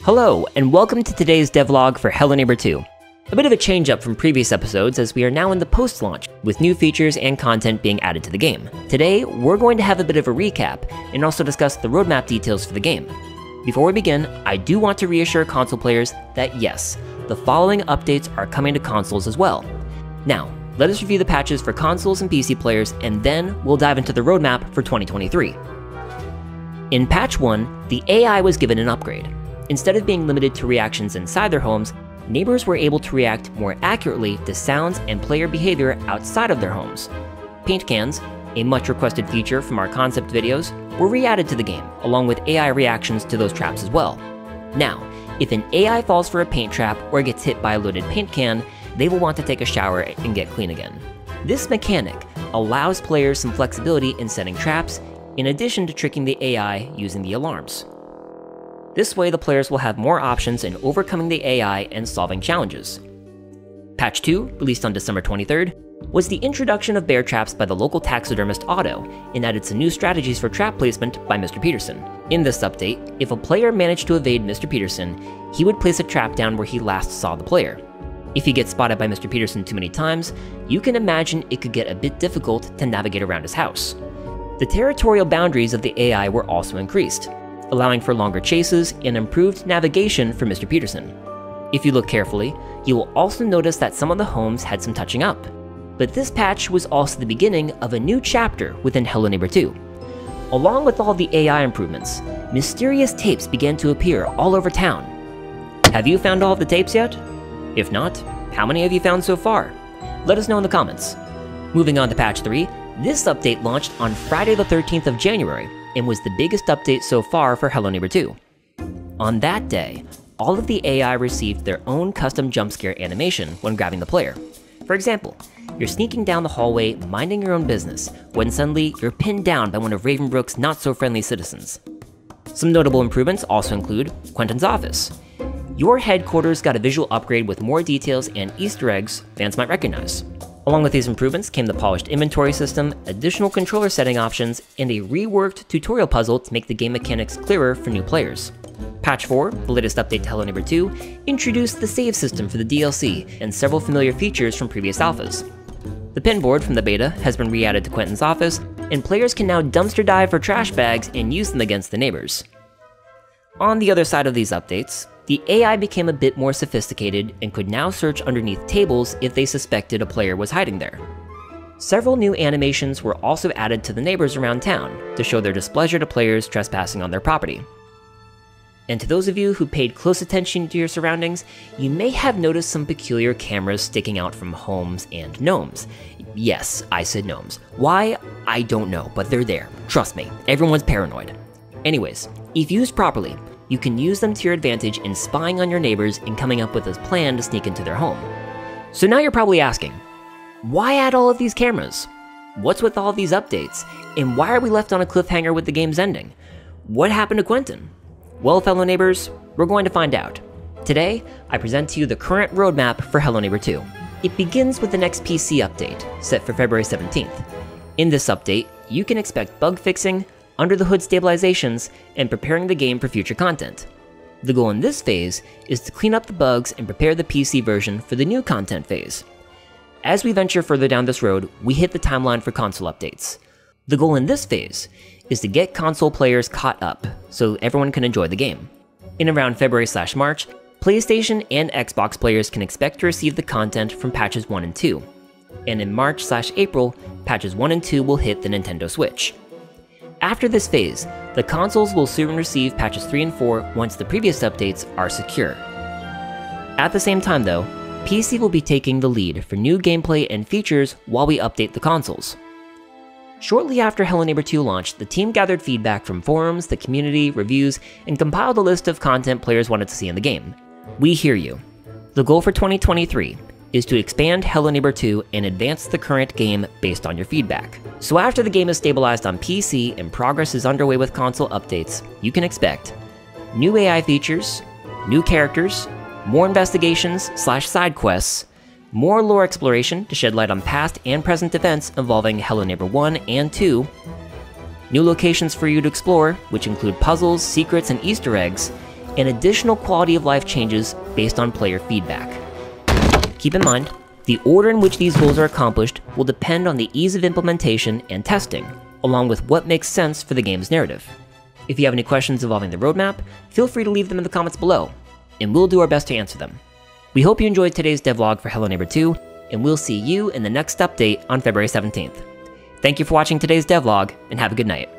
Hello, and welcome to today's devlog for Hello Neighbor 2. A bit of a change up from previous episodes as we are now in the post-launch, with new features and content being added to the game. Today, we're going to have a bit of a recap, and also discuss the roadmap details for the game. Before we begin, I do want to reassure console players that yes, the following updates are coming to consoles as well. Now, let us review the patches for consoles and PC players, and then we'll dive into the roadmap for 2023. In patch 1, the AI was given an upgrade. Instead of being limited to reactions inside their homes, neighbors were able to react more accurately to sounds and player behavior outside of their homes. Paint cans, a much requested feature from our concept videos, were re-added to the game, along with AI reactions to those traps as well. Now, if an AI falls for a paint trap or gets hit by a loaded paint can, they will want to take a shower and get clean again. This mechanic allows players some flexibility in setting traps, in addition to tricking the AI using the alarms. This way, the players will have more options in overcoming the AI and solving challenges. Patch 2, released on December 23rd, was the introduction of bear traps by the local taxidermist Otto, and added some new strategies for trap placement by Mr. Peterson. In this update, if a player managed to evade Mr. Peterson, he would place a trap down where he last saw the player. If he gets spotted by Mr. Peterson too many times, you can imagine it could get a bit difficult to navigate around his house. The territorial boundaries of the AI were also increased, allowing for longer chases and improved navigation for Mr. Peterson. If you look carefully, you will also notice that some of the homes had some touching up. But this patch was also the beginning of a new chapter within Hello Neighbor 2. Along with all the AI improvements, mysterious tapes began to appear all over town. Have you found all of the tapes yet? If not, how many have you found so far? Let us know in the comments. Moving on to patch 3, this update launched on Friday the 13th of January, and was the biggest update so far for Hello Neighbor 2. On that day, all of the AI received their own custom jump scare animation when grabbing the player. For example, you're sneaking down the hallway minding your own business, when suddenly you're pinned down by one of Ravenbrook's not-so-friendly citizens. Some notable improvements also include Quentin's office. Your headquarters got a visual upgrade with more details and Easter eggs fans might recognize. Along with these improvements came the polished inventory system, additional controller setting options, and a reworked tutorial puzzle to make the game mechanics clearer for new players. Patch 4, the latest update to Hello Neighbor 2, introduced the save system for the DLC and several familiar features from previous alphas. The pinboard from the beta has been re-added to Quentin's office, and players can now dumpster dive for trash bags and use them against the neighbors. On the other side of these updates, the AI became a bit more sophisticated and could now search underneath tables if they suspected a player was hiding there. Several new animations were also added to the neighbors around town to show their displeasure to players trespassing on their property. And to those of you who paid close attention to your surroundings, you may have noticed some peculiar cameras sticking out from homes and gnomes. Yes, I said gnomes. Why? I don't know, but they're there. Trust me, everyone's paranoid. Anyways, if used properly, you can use them to your advantage in spying on your neighbors and coming up with a plan to sneak into their home. So now you're probably asking, why add all of these cameras? What's with all of these updates? And why are we left on a cliffhanger with the game's ending? What happened to Quentin? Well, fellow neighbors, we're going to find out. Today, I present to you the current roadmap for Hello Neighbor 2. It begins with the next PC update, set for February 17th. In this update, you can expect bug fixing, under-the-hood stabilizations, and preparing the game for future content. The goal in this phase is to clean up the bugs and prepare the PC version for the new content phase. As we venture further down this road, we hit the timeline for console updates. The goal in this phase is to get console players caught up, so everyone can enjoy the game. In around February/March, PlayStation and Xbox players can expect to receive the content from patches 1 and 2. And in March/April, patches 1 and 2 will hit the Nintendo Switch. After this phase, the consoles will soon receive patches 3 and 4 once the previous updates are secure. At the same time though, PC will be taking the lead for new gameplay and features while we update the consoles. Shortly after Hello Neighbor 2 launched, the team gathered feedback from forums, the community, reviews, and compiled a list of content players wanted to see in the game. We hear you. The goal for 2023 is to expand Hello Neighbor 2 and advance the current game based on your feedback. So after the game is stabilized on PC and progress is underway with console updates, you can expect new AI features, new characters, more investigations/side quests, more lore exploration to shed light on past and present events involving Hello Neighbor 1 and 2, new locations for you to explore, which include puzzles, secrets, and Easter eggs, and additional quality of life changes based on player feedback. Keep in mind, the order in which these goals are accomplished will depend on the ease of implementation and testing, along with what makes sense for the game's narrative. If you have any questions involving the roadmap, feel free to leave them in the comments below, and we'll do our best to answer them. We hope you enjoyed today's devlog for Hello Neighbor 2, and we'll see you in the next update on February 17th. Thank you for watching today's devlog, and have a good night.